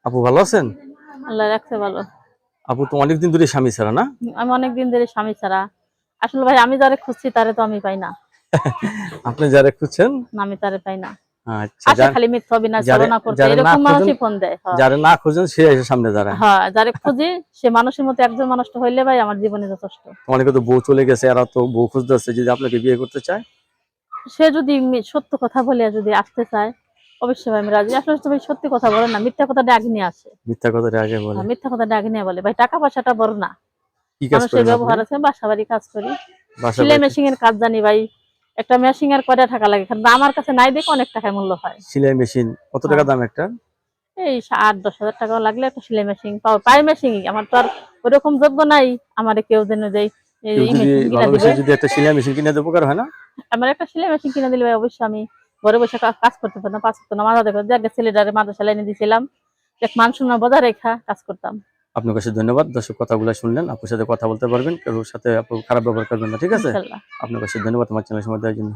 আপু ভালো আছেন? আল্লাহ রাখছে ভালো। আপু তো অনেকদিন ধরে স্বামী ছাড়া না? আমি অনেকদিন ধরে স্বামী ছাড়া। আসলে ভাই আমি যারে খুঁজছি তারে তো আমি পাই না। আপনি যারা খুঁজছেন? আমি তারে পাই না। আচ্ছা, আসে খালি মিথ্যা অভিনয় যারে ছলনা করতে যারে না এরকম খুঁজেন, মানুষই ফোন দেয়। যারে না খুঁজেন সে এসে সামনে দাঁড়ায়। হ্যাঁ, যারে খুঁজি সে মানুষের মতো একজন মানুষটা হইলে ভাই আমার জীবনে যথেষ্ট। অনেকে তো বউ চলে গেছে, এরা তো বউ খুঁজতেছে, যদি আপনাকে বিয়ে করতে চায়। সে যদি সত্য কথা বলে যদি আসতে চায় অবশ্যই ভাই আমি রাজি। আসলে তো ভাই সত্যি কথা বলে না, মিথ্যা কথা ডাক নিয়ে আসে। মিথ্যা কথাটা আগে বলে। মিথ্যা কথা ডাক নিয়ে বলে ভাই টাকা পয়সাটা বড় না। কি কাজ মানুষের করেন আপনি? ব্যবহার আছে, বাসা বাড়ি কাজ করি। বাসা সেলাই বাড়িতে? মেশিন এর কাজ জানি ভাই। একটা মেশিন এর কয়টা টাকা লাগে, কারণ আমার কাছে নাই দেখে অনেক টাকায় মূল্য হয়। সেলাই মেশিন কত টাকা হ্যাঁ, দাম একটা? এই ৮-১০ হাজার টাকা লাগলে একটা সেলাই মেশিন পাও, পাই মেশিন। আমার তো আর ওরকম যোগ্য নাই আমারে কেউ যেন যেই কেউ এই যদি মেশিন কিনা ভালোবেসে দিবে। যদি একটা সেলাই মেশিন কিনে দেবো, উপকার হয় না? আমার একটা সেলাই মেশিন কিনা দিলে ভাই অবশ্যই আমি ঘরে বসে কাজ করতে পারতাম, পাঁচ ওয়াক্ত নামাজ আদায় করতে, যে ছেলেটারে মাদ্রাসা লাইনে দিয়েছিলাম, এক মান সম্মান বজায় রেখা কাজ করতাম। আপনার কাছে ধন্যবাদ। দর্শক কথাগুলো শুনলেন, আপুর সাথে কথা বলতে পারবেন, কারোর সাথে আপু খারাপ ব্যবহার করবেন না, ঠিক আছে? ইনশাল্লাহ। আপনার কাছে ধন্যবাদ আমার চ্যানেল সময় দেওয়ার জন্য।